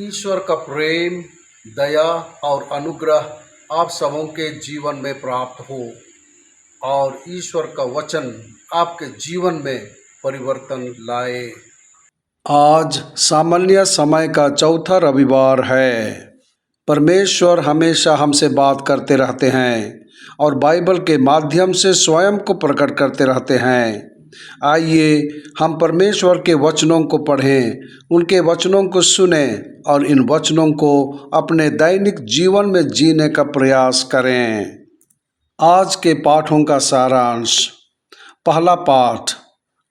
ईश्वर का प्रेम, दया और अनुग्रह आप सबों के जीवन में प्राप्त हो और ईश्वर का वचन आपके जीवन में परिवर्तन लाए। आज सामान्य समय का चौथा रविवार है। परमेश्वर हमेशा हमसे बात करते रहते हैं और बाइबल के माध्यम से स्वयं को प्रकट करते रहते हैं। आइए हम परमेश्वर के वचनों को पढ़ें, उनके वचनों को सुनें और इन वचनों को अपने दैनिक जीवन में जीने का प्रयास करें। आज के पाठों का सारांश। पहला पाठ,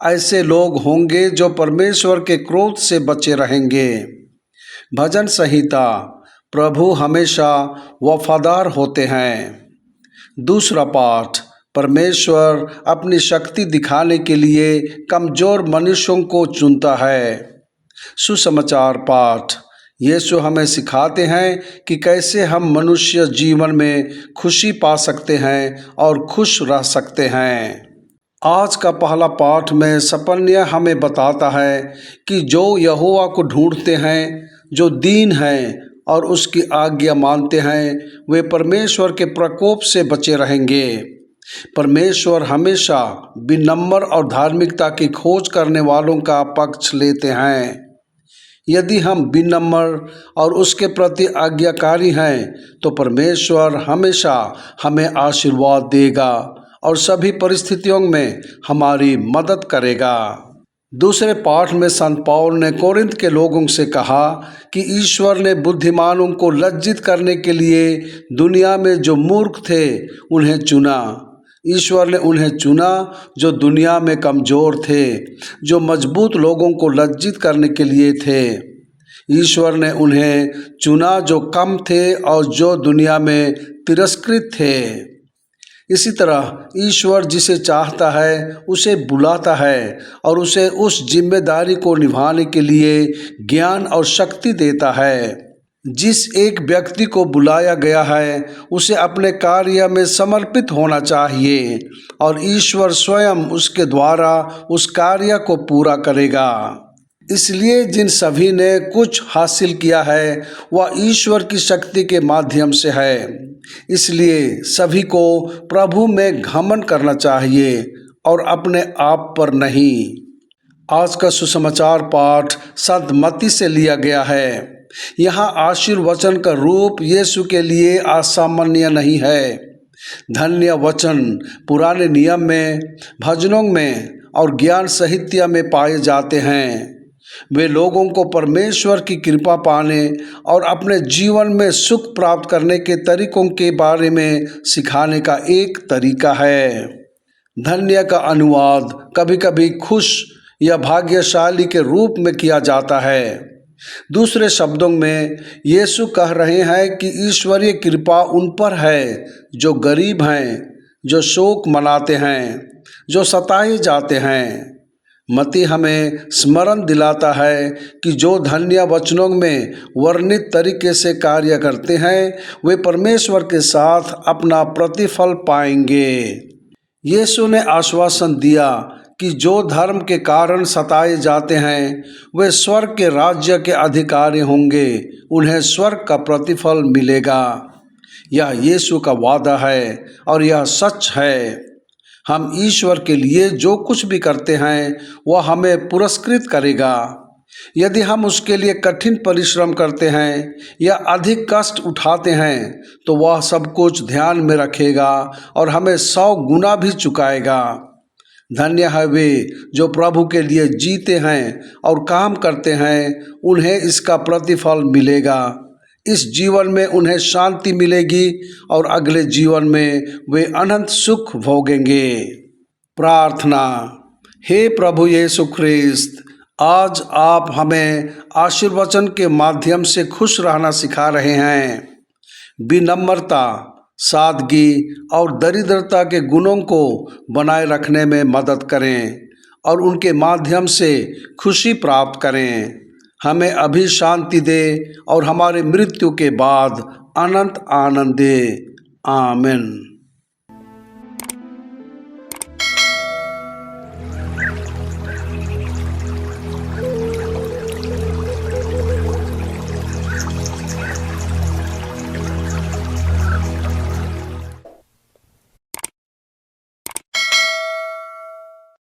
ऐसे लोग होंगे जो परमेश्वर के क्रोध से बचे रहेंगे। भजन संहिता, प्रभु हमेशा वफादार होते हैं। दूसरा पाठ, परमेश्वर अपनी शक्ति दिखाने के लिए कमज़ोर मनुष्यों को चुनता है। सुसमाचार पाठ, यीशु हमें सिखाते हैं कि कैसे हम मनुष्य जीवन में खुशी पा सकते हैं और खुश रह सकते हैं। आज का पहला पाठ में सपन्य हमें बताता है कि जो यहोवा को ढूंढते हैं, जो दीन हैं और उसकी आज्ञा मानते हैं, वे परमेश्वर के प्रकोप से बचे रहेंगे। परमेश्वर हमेशा विनम्र और धार्मिकता की खोज करने वालों का पक्ष लेते हैं। यदि हम विनम्र और उसके प्रति आज्ञाकारी हैं तो परमेश्वर हमेशा हमें आशीर्वाद देगा और सभी परिस्थितियों में हमारी मदद करेगा। दूसरे पाठ में संत पौल ने कोरिन्थ के लोगों से कहा कि ईश्वर ने बुद्धिमानों को लज्जित करने के लिए दुनिया में जो मूर्ख थे उन्हें चुना। ईश्वर ने उन्हें चुना जो दुनिया में कमज़ोर थे, जो मजबूत लोगों को लज्जित करने के लिए थे। ईश्वर ने उन्हें चुना जो कम थे और जो दुनिया में तिरस्कृत थे। इसी तरह ईश्वर जिसे चाहता है उसे बुलाता है और उसे उस जिम्मेदारी को निभाने के लिए ज्ञान और शक्ति देता है। जिस एक व्यक्ति को बुलाया गया है उसे अपने कार्य में समर्पित होना चाहिए और ईश्वर स्वयं उसके द्वारा उस कार्य को पूरा करेगा। इसलिए जिन सभी ने कुछ हासिल किया है वह ईश्वर की शक्ति के माध्यम से है। इसलिए सभी को प्रभु में घमंड करना चाहिए और अपने आप पर नहीं। आज का सुसमाचार पाठ संत मत्ती से लिया गया है। यहाँ आशीर्वचन का रूप यीशु के लिए असामान्य नहीं है। धन्य वचन पुराने नियम में, भजनों में और ज्ञान साहित्य में पाए जाते हैं। वे लोगों को परमेश्वर की कृपा पाने और अपने जीवन में सुख प्राप्त करने के तरीकों के बारे में सिखाने का एक तरीका है। धन्य का अनुवाद कभी कभी खुश या भाग्यशाली के रूप में किया जाता है। दूसरे शब्दों में यीशु कह रहे हैं कि ईश्वरीय कृपा उन पर है जो गरीब हैं, जो शोक मनाते हैं, जो सताए जाते हैं। मत्ती हमें स्मरण दिलाता है कि जो धन्य वचनों में वर्णित तरीके से कार्य करते हैं वे परमेश्वर के साथ अपना प्रतिफल पाएंगे। यीशु ने आश्वासन दिया कि जो धर्म के कारण सताए जाते हैं वे स्वर्ग के राज्य के अधिकारी होंगे, उन्हें स्वर्ग का प्रतिफल मिलेगा। यह यीशु का वादा है और यह सच है। हम ईश्वर के लिए जो कुछ भी करते हैं वह हमें पुरस्कृत करेगा। यदि हम उसके लिए कठिन परिश्रम करते हैं या अधिक कष्ट उठाते हैं तो वह सब कुछ ध्यान में रखेगा और हमें 100 गुना भी चुकाएगा। धन्य है वे जो प्रभु के लिए जीते हैं और काम करते हैं, उन्हें इसका प्रतिफल मिलेगा। इस जीवन में उन्हें शांति मिलेगी और अगले जीवन में वे अनंत सुख भोगेंगे। प्रार्थना। हे प्रभु यीशु ख्रिस्त, आज आप हमें आशीर्वचन के माध्यम से खुश रहना सिखा रहे हैं। विनम्रता, सादगी और दरिद्रता के गुणों को बनाए रखने में मदद करें और उनके माध्यम से खुशी प्राप्त करें। हमें अभी शांति दे और हमारे मृत्यु के बाद अनंत आनंद दे। आमीन।